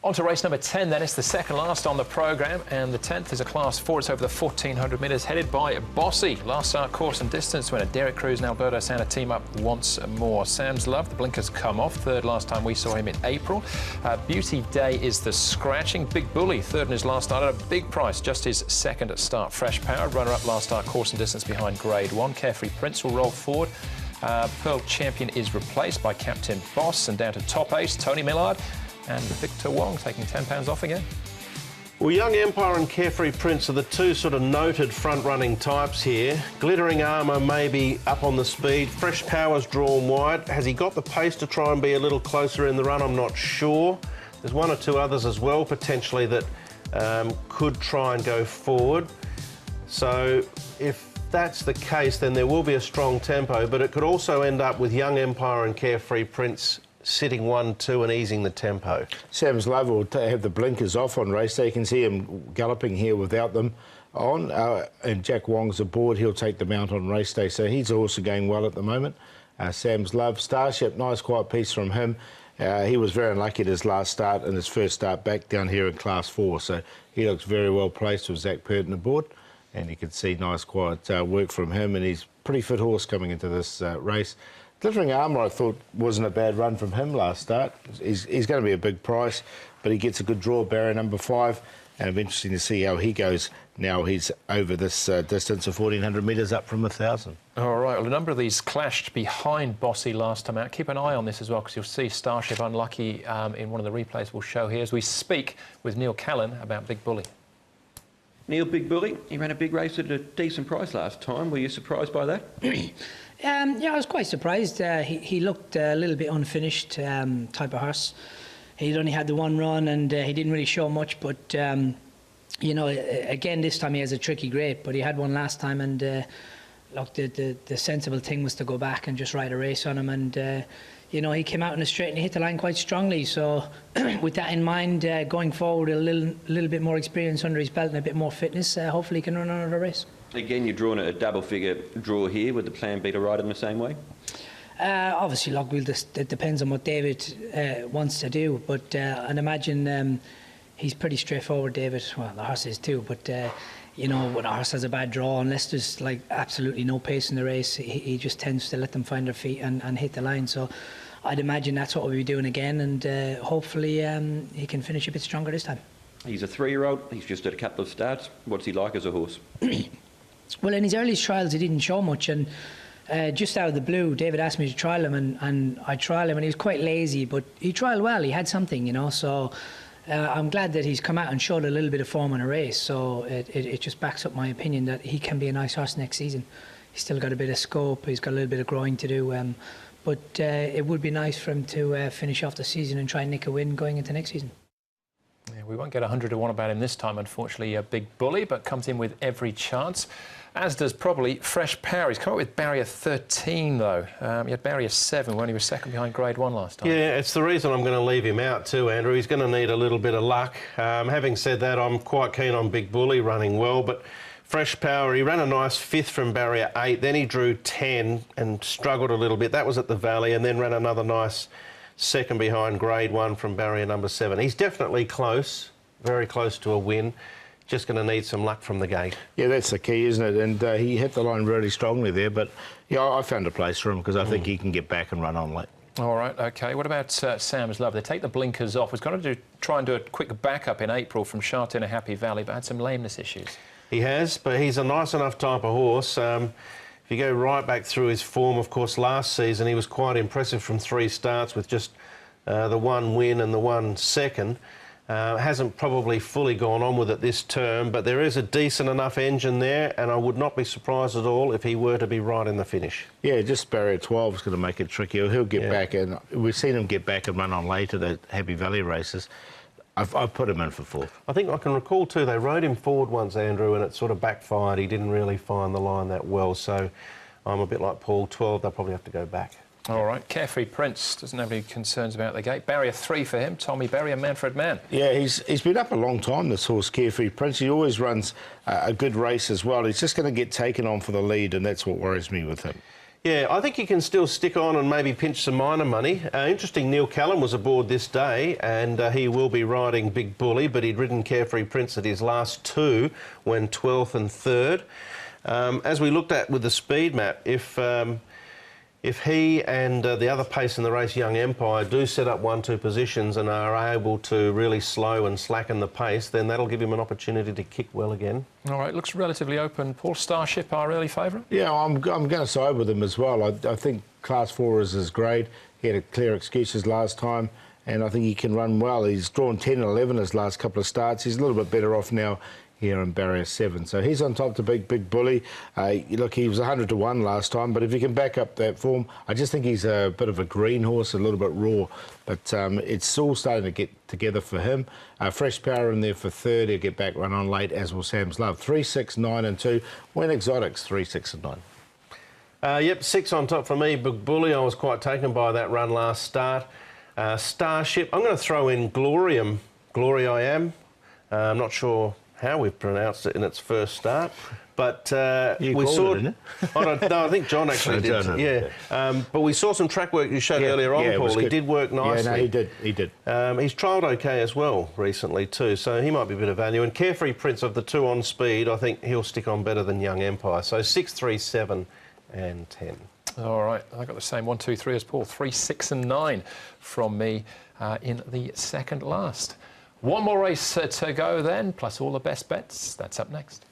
On to race number 10 then. It's the second last on the programme, and the 10th is a Class 4. It's over the 1,400 metres, headed by Bossy. Last start course and distance winner Derek Cruz and Alberto Santa team up once more. Sam's Love, the blinkers come off. Third last time we saw him in April. Beauty Day is the scratching. Big Bully, third in his last start at a big price, just his second at start. Fresh Power, runner-up last start course and distance behind Grade 1. Carefree Prince will roll forward. Pearl Champion is replaced by Captain Boss, and down to top ace, Tony Millard. And Victor Wong taking £10 off again. Well, Young Empire and Carefree Prince are the two sort of noted front-running types here. Glittering Armour may be up on the speed. Fresh Power's drawn wide. Has he got the pace to try and be a little closer in the run? I'm not sure. There's one or two others as well, potentially, that could try and go forward. So if that's the case, then there will be a strong tempo, but it could also end up with Young Empire and Carefree Prince sitting 1-2 and easing the tempo. Sam's Love will have the blinkers off on race day. You can see him galloping here without them on. And Jack Wong's aboard. He'll take them out on race day. So he's also going well at the moment. Sam's Love. Starship, nice quiet piece from him. He was very unlucky at his last start and his first start back down here in Class 4. So he looks very well placed with Zach Purton aboard. And you can see nice quiet work from him. And he's a pretty fit horse coming into this race. Glittering Armour, I thought, wasn't a bad run from him last start. He's going to be a big price, but he gets a good draw, barrier number 5, and it'll be interesting to see how he goes now he's over this distance of 1,400 metres up from 1,000. All right, well, a number of these clashed behind Bossy last time out. Keep an eye on this as well, because you'll see Starship unlucky in one of the replays we'll show here as we speak with Neil Callan about Big Bully. Neil, Big Bully, he ran a big race at a decent price last time. Were you surprised by that? Yeah, I was quite surprised. He looked a little bit unfinished type of horse. He'd only had the one run and he didn't really show much, but, you know, again, this time he has a tricky grade, but he had one last time, and look, the sensible thing was to go back and just ride a race on him, and, you know, he came out in a straight and he hit the line quite strongly, so with that in mind, going forward, a little bit more experience under his belt and a bit more fitness, hopefully he can run another race. Again, you're drawing a double-figure draw here. Would the plan be to ride in the same way? Obviously, look, it depends on what David wants to do, but I'd imagine he's pretty straightforward, David. Well, the horse is too, but you know, when a horse has a bad draw, unless there's like absolutely no pace in the race, he just tends to let them find their feet and hit the line. So I'd imagine that's what we'll be doing again, and hopefully he can finish a bit stronger this time. He's a 3-year-old. He's just had a couple of starts. What's he like as a horse? Well, in his early trials, he didn't show much, and just out of the blue, David asked me to trial him, and I trialled him, and he was quite lazy, but he trialled well. He had something, you know, so I'm glad that he's come out and showed a little bit of form in a race, so it just backs up my opinion that he can be a nice horse next season. He's still got a bit of scope, he's got a little bit of growing to do, but it would be nice for him to finish off the season and try and nick a win going into next season. Yeah, we won't get 100 to 1 about him this time, unfortunately, a Big Bully, but comes in with every chance, as does probably Fresh Power. He's come up with barrier 13, though. He had barrier 7 when he was second behind Grade 1 last time. Yeah, it's the reason I'm going to leave him out too, Andrew. He's going to need a little bit of luck. Having said that, I'm quite keen on Big Bully running well, but Fresh Power, he ran a nice 5th from barrier 8, then he drew 10 and struggled a little bit. That was at the Valley, and then ran another nice 2nd behind Grade 1 from barrier number 7. He's definitely close, very close to a win. Just going to need some luck from the gate. Yeah, that's the key, isn't it? And he hit the line really strongly there, but yeah, I found a place for him because I think he can get back and run on late. All right, OK. What about Sam's Love? They take the blinkers off. Was going to try and do a quick backup in April from Sha Tin, a Happy Valley, but had some lameness issues. He has, but he's a nice enough type of horse. If you go right back through his form, of course, last season he was quite impressive from 3 starts with just the 1 win and the 1 second. Hasn't probably fully gone on with it this term, but there is a decent enough engine there, and I would not be surprised at all if he were to be right in the finish. Yeah, just barrier 12 is going to make it tricky. He'll get back, and we've seen him get back and run on later the Happy Valley races. I've put him in for 4th. I think I can recall too, they rode him forward once, Andrew, and it sort of backfired. He didn't really find the line that well, so I'm a bit like Paul. 12, they'll probably have to go back. All right, Carefree Prince doesn't have any concerns about the gate. Barrier 3 for him, Tommy Berry and Manfred Mann. Yeah, he's been up a long time, this horse, Carefree Prince. He always runs a good race as well. He's just going to get taken on for the lead, and that's what worries me with him. Yeah, I think he can still stick on and maybe pinch some minor money. Interesting, Neil Callum was aboard this day, and he will be riding Big Bully, but he'd ridden Carefree Prince at his last two when 12th and 3rd. As we looked at with the speed map, if he and the other pace in the race, Young Empire, do set up 1-2 positions and are able to really slow and slacken the pace, then that'll give him an opportunity to kick well again. All right, looks relatively open. Paul, Starship, our early favourite? Yeah, I'm going to side with him as well. I think Class 4 is his grade. He had a clear excuses last time, and I think he can run well. He's drawn 10 and 11 his last couple of starts. He's a little bit better off now here in barrier 7. So he's on top to Big Bully. Look, he was 100 to 1 last time, but if he can back up that form, I just think he's a bit of a green horse, a little bit raw, but it's all starting to get together for him. Fresh Power in there for 3rd. He'll get back run on late, as will Sam's Love. 3, 6, 9 and 2. When Exotics, 3, 6 and 9. Yep, 6 on top for me. Big Bully, I was quite taken by that run last start. Starship, I'm going to throw in Glorium. Glory I Am. I'm not sure how we've pronounced it in its first start, but we saw it. I think John actually did. Yeah, but we saw some track work you showed earlier on, Paul. He did work nicely. Yeah, no, he did. He did. He's trialled okay as well recently too, so he might be a bit of value. And Carefree Prince, of the 2 on speed, I think he'll stick on better than Young Empire. So 6, 3, 7 and 10. All right, I got the same 1, 2, 3 as Paul. 3, 6 and 9 from me in the second last. One more race to go then, plus all the best bets. That's up next.